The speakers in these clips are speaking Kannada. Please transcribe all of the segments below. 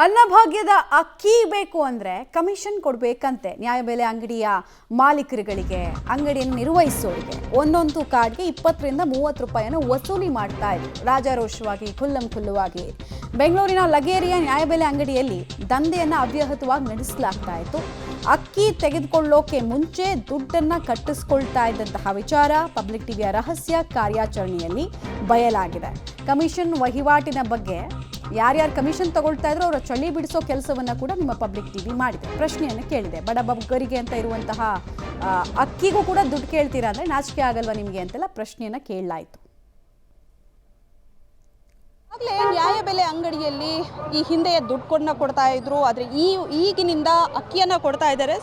ಅನ್ನಭಾಗ್ಯದ ಅಕ್ಕಿ ಬೇಕು ಅಂದರೆ ಕಮಿಷನ್ ಕೊಡಬೇಕಂತೆ ನ್ಯಾಯಬೆಲೆ ಅಂಗಡಿಯ ಮಾಲೀಕರುಗಳಿಗೆ, ಅಂಗಡಿಯನ್ನು ನಿರ್ವಹಿಸೋರಿಗೆ ಒಂದೊಂದು ಕಾರ್ಡ್ಗೆ 20 ರಿಂದ 30 ರೂಪಾಯಿಯನ್ನು ವಸೂಲಿ ಮಾಡ್ತಾ ಇದ್ರು. ರಾಜಾರೋಷವಾಗಿ ಖುಲ್ಲಂಖುಲ್ಲವಾಗಿ ಬೆಂಗಳೂರಿನ ಲಗೇರಿಯ ನ್ಯಾಯಬೆಲೆ ಅಂಗಡಿಯಲ್ಲಿ ದಂಧೆಯನ್ನು ಅವ್ಯಾಹತವಾಗಿ ನಡೆಸಲಾಗ್ತಾ ಇತ್ತು. ಅಕ್ಕಿ ತೆಗೆದುಕೊಳ್ಳೋಕೆ ಮುಂಚೆ ದುಡ್ಡನ್ನು ಕಟ್ಟಿಸ್ಕೊಳ್ತಾ ಇದ್ದಂತಹ ವಿಚಾರ ಪಬ್ಲಿಕ್ ಟಿವಿಯ ರಹಸ್ಯ ಕಾರ್ಯಾಚರಣೆಯಲ್ಲಿ ಬಯಲಾಗಿದೆ. ಕಮಿಷನ್ ವಹಿವಾಟಿನ ಬಗ್ಗೆ ಯಾರ್ಯಾರು ಕಮಿಷನ್ ತಗೊಳ್ತಾ ಇದ್ರು ಅವರ ಚಳಿ ಬಿಡಿಸೋ ಕೆಲಸವನ್ನ ಕೂಡ ನಿಮ್ಮ ಪಬ್ಲಿಕ್ ಟಿವಿ ಮಾಡಿದೆ. ಪ್ರಶ್ನೆಯನ್ನು ಕೇಳಿದೆ, ಬಡಬಗ್ಗರಿಗೆ ಅಂತ ಇರುವಂತಹ ಅಕ್ಕಿಗೂ ಕೂಡ ದುಡ್ಡು ಕೇಳ್ತೀರಾ ಅಂದ್ರೆ ನಾಚಿಕೆ ಆಗಲ್ವಾ ನಿಮಗೆ ಅಂತೆಲ್ಲ ಪ್ರಶ್ನೆಯನ್ನ ಕೇಳಲಾಯಿತು. ಆಗಲೇ ನ್ಯಾಯಬೆಲೆ ಅಂಗಡಿಯಲ್ಲಿ ಈ ಹಿಂದೆ ದುಡ್ಡನ್ನ ಕೊಡ್ತಾ ಇದ್ರು, ಆದರೆ ಈಗಿನಿಂದ ಅಕ್ಕಿಯನ್ನು ಕೊಡ್ತಾ ಇದ್ದಾರೆ.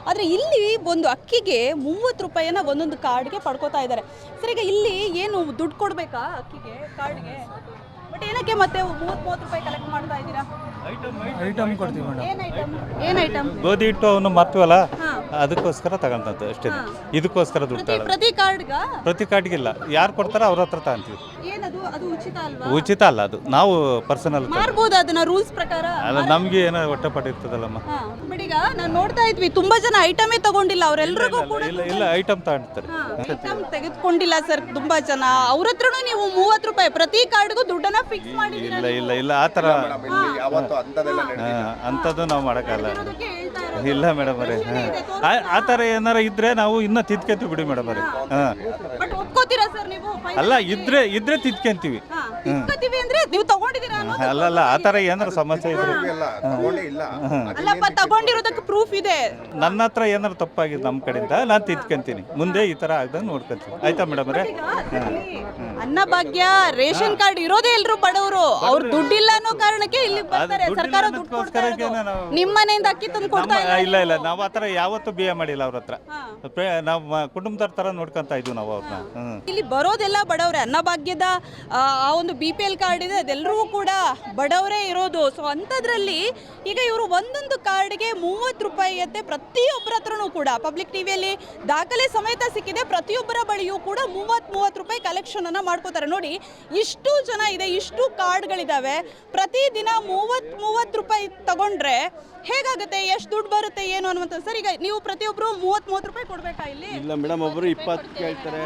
ಆದರೆ ಇಲ್ಲಿ ಒಂದು ಅಕ್ಕಿಗೆ 30 ರೂಪಾಯಿನ ಒಂದೊಂದು ಕಾರ್ಡ್ಗೆ ಪಡ್ಕೋತಾ ಇದ್ದಾರೆ. ಸರ್, ಈಗ ಇಲ್ಲಿ ಏನು ದುಡ್ಡು ಕೊಡಬೇಕಾ ಅಕ್ಕಿಗೆ, ಕಾರ್ಡ್ಗೆ? ಬಟ್ ಏನಕ್ಕೆ ಮತ್ತೆ 30 ರೂಪಾಯಿ ಕಲೆಕ್ಟ್ ಮಾಡ್ತಾ ಇದ್ದೀರಾ? ಐಟಮ್ ಕೊಡ್ತೀವಿ ಮೇಡಮ್. ಏನು ಐಟಮ್? ಗೋಧಿ ಹಿಟ್ಟು ಅವನು ಮಾರ್ತೀವಲ್ಲ, ಅದಕ್ಕೋಸ್ಕರ ತಗೊಂತದ್ದು ಅಷ್ಟೇ. ಇದಕ್ಕೋಸ್ಕರ ದುಡ್ಡು ಪ್ರತಿ ಕಾರ್ಡ್ಗ? ಪ್ರತಿ ಕಾರ್ಡ್ಗಿಲ್ಲ, ಯಾರು ಕೊಡ್ತಾರ ಅವ್ರ ಹತ್ರ ತಗೊಂತೀವಿ. ಏನದು? ಅದು ಉಚಿತ ಅಲ್ವಾ? ಉಚಿತ ಅಲ್ಲ, ಅದು ನಾವು ಪರ್ಸನಲ್ ಮಾರ್ಬೋದು ಅದನ್ನ ರೂಲ್ಸ್ ಪ್ರಕಾರ. ಅಲ್ಲ, ನಮ್ಗೆ ಏನೋ ಹೊಟ್ಟೆಪಾಠ ಇರ್ತದಲ್ಲಮ್ಮ. ಬಟ್ ಈಗ ನಾನು ನೋಡ್ತಾ ಇದ್ವಿ ತುಂಬಾ ಜನ ಐಟಮೇ ತಗೊಂಡಿಲ್ಲ, ಅವರೆಲ್ಲರಿಗೂ ಕೂಡ ಇಲ್ಲ ಐಟಮ್ ತಗೊಂತಾರೆ. ಐಟಮ್ ತೆಗೆದುಕೊಂಡಿಲ್ಲ ಸರ್ ತುಂಬಾ ಜನ. ಅವ್ರ ಹತ್ರನೂ ನೀವು 30 ರೂಪಾಯಿ ಪ್ರತಿ ಕಾರ್ಡ್ಗೂ ದುಡ್ಡನ್ನ ಫಿಕ್ಸ್ ಮಾಡಿದ್ದೀರಾ? ಇಲ್ಲ ಆ ಥರ ಅಂಥದ್ದು ನಾವು ಮಾಡೋಕ್ಕಲ್ಲ. ಇಲ್ಲ ಮೇಡಮ್ ಅವರೇ, ಆ ಥರ ಏನಾರ ಇದ್ರೆ ನಾವು ಇನ್ನೂ ತಿದ್ಕೊಂತೀವಿ ಬಿಡಿ ಮೇಡಮ್ ಅವರೇ. ಬಟ್ ಒಪ್ಕೋತೀರಾ ಸರ್ ನೀವು? ಅಲ್ಲ, ಇದ್ರೆ ತಿದ್ಕೊಂತೀವಿ. ಅಂದ್ರೆ ನೀವು ತಗೊಂಡಿದ್ದೀರಾ? ಅಲ್ಲ, ಆ ಥರ ಏನಾರ ಸಮಸ್ಯೆ ಇದ್ರೆ ಅಲ್ಲಪ್ಪ, ತಗೊಂಡಿರೋದಕ್ಕೆ ಪ್ರೂಫ್ ಇದೆ. ನನ್ನ ಹತ್ರ ಏನಾರು ತಪ್ಪಾಗಿದೆ ನಮ್ಮ ಕಡೆಯಿಂದ ನಾನು ತಿದ್ಕೊಂತೀನಿ. ಮುಂದೆ ಈ ಥರ ಆಗ್ದಂಗೆ ನೋಡ್ಕೊಂತೀವಿ. ಆಯ್ತಾ ಮೇಡಮ್ ಅವರೇ? ಅನ್ನಭಾಗ್ಯ ರೇಷನ್ ಕಾರ್ಡ್ ಇರೋದೇ ಎಲ್ರು ಬಡವರು, ಅವ್ರು ದುಡ್ಡಿಲ್ಲ ಅನ್ನೋ ಕಾರಣಕ್ಕೆ ಇಲ್ಲಿ ಬರ್ತಾರೆ. ಸರ್ಕಾರ ದುಡ್ಡು ಕೊಡ್ತಾ ಇರೋದು. ನಿಮ್ಮ ಮನೆಯಿಂದ ಅಕ್ಕಿ ತಂದು ಕೊಡ್ತಾ ಇಲ್ಲ ನಾವು ಆ ಥರ ಯಾವತ್ತೂ ಬಿಹೇ ಮಾಡಿಲ್ಲ ಅವ್ರ ಹತ್ರ. ನಾವು ಕುಟುಂಬದವ್ರ ಥರ ನೋಡ್ಕೊಂತ ಇದ್ವಿ ನಾವು ಅವ್ರನ್ನ. ಇಲ್ಲಿ ಬರೋದೆಲ್ಲ ಬಡವ್ರೆ. ಅನ್ನಭಾಗ್ಯದ ಆ ಒಂದು BPL ಕಾರ್ಡ್ ಇದೆ, ಅದೆಲ್ಲರೂ ಕೂಡ ಬಡವರೇ ಇರೋದು. ಸೊ ಅಂಥದ್ರಲ್ಲಿ ಈಗ ಇವರು ಒಂದೊಂದು ಕಾರ್ಡ್ಗೆ 30 ರೂಪಾಯಿ ಅಂತೆ. ಪ್ರತಿಯೊಬ್ಬರ ಹತ್ರನೂ ಕೂಡ ಪಬ್ಲಿಕ್ ಟಿವಿಯಲ್ಲಿ ದಾಖಲೆ ಸಮೇತ ಸಿಕ್ಕಿದೆ. ಪ್ರತಿಯೊಬ್ಬರ ಬಳಿಯೂ ಕೂಡ 30 ರೂಪಾಯಿ ಕಲೆಕ್ಷನ್ ಅನ್ನ ಮಾಡ್ಕೋತಾರೆ. ನೋಡಿ, ಇಷ್ಟು ಜನ ಇದೆ, ಇಷ್ಟು ಕಾರ್ಡ್ಗಳಿದಾವೆ. ಪ್ರತಿದಿನ 30 ರೂಪಾಯಿ ತಗೊಂಡ್ರೆ ಹೇಗಾಗುತ್ತೆ? ಎಷ್ಟು ದುಡ್ಡು ಬರುತ್ತೆ ಏನು ಅನ್ನುವಂಥ. ಸರ್, ಈಗ ನೀವು ಪ್ರತಿಯೊಬ್ಬರು 30 ರೂಪಾಯಿ ಕೊಡ್ಬೇಕಾ ಇಲ್ಲಿ? ಇಲ್ಲ ಮೇಡಮ್, ಒಬ್ಬರು 20 ಕೇಳ್ತಾರೆ.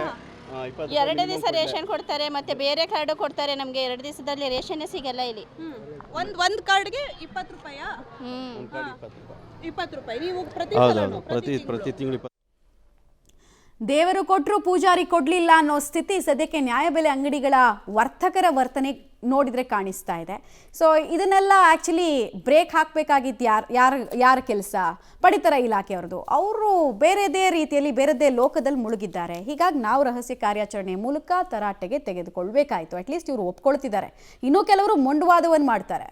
2 ದಿವಸ ರೇಷನ್ ಕೊಡ್ತಾರೆ, ಮತ್ತೆ ಬೇರೆ ಕಾರ್ಡು ಕೊಡ್ತಾರೆ. ನಮಗೆ 2 ದಿವಸದಲ್ಲಿ ರೇಷನ್ನೇ ಸಿಗಲ್ಲ ಇಲ್ಲಿ. ಒಂದು ಕಾರ್ಡ್ಗೆ 20 ರೂಪಾಯಾ? 20 ರೂಪಾಯಿ. ನೀವು ಪ್ರತಿ ತಿಂಗಳು ದೇವರು ಕೊಟ್ಟರು ಪೂಜಾರಿ ಕೊಡಲಿಲ್ಲ ಅನ್ನೋ ಸ್ಥಿತಿ ಸದ್ಯಕ್ಕೆ ನ್ಯಾಯಬೆಲೆ ಅಂಗಡಿಗಳ ವರ್ತಕರ ವರ್ತನೆ ನೋಡಿದರೆ ಕಾಣಿಸ್ತಾ ಇದೆ. ಸೊ ಇದನ್ನೆಲ್ಲ ಆ್ಯಕ್ಚುಲಿ ಬ್ರೇಕ್ ಹಾಕಬೇಕಾಗಿತ್ತು ಯಾರ ಕೆಲಸ? ಪಡಿತರ ಇಲಾಖೆಯವ್ರದ್ದು. ಅವರು ಬೇರೆದೇ ರೀತಿಯಲ್ಲಿ ಬೇರೆದೇ ಲೋಕದಲ್ಲಿ ಮುಳುಗಿದ್ದಾರೆ. ಹೀಗಾಗಿ ನಾವು ರಹಸ್ಯ ಕಾರ್ಯಾಚರಣೆ ಮೂಲಕ ತರಾಟೆಗೆ ತೆಗೆದುಕೊಳ್ಬೇಕಾಯಿತು. ಅಟ್ಲೀಸ್ಟ್ ಇವರು ಒಪ್ಕೊಳ್ತಿದ್ದಾರೆ. ಇನ್ನೂ ಕೆಲವರು ಮೊಂಡುವಾದವನ್ನು ಮಾಡ್ತಾರೆ.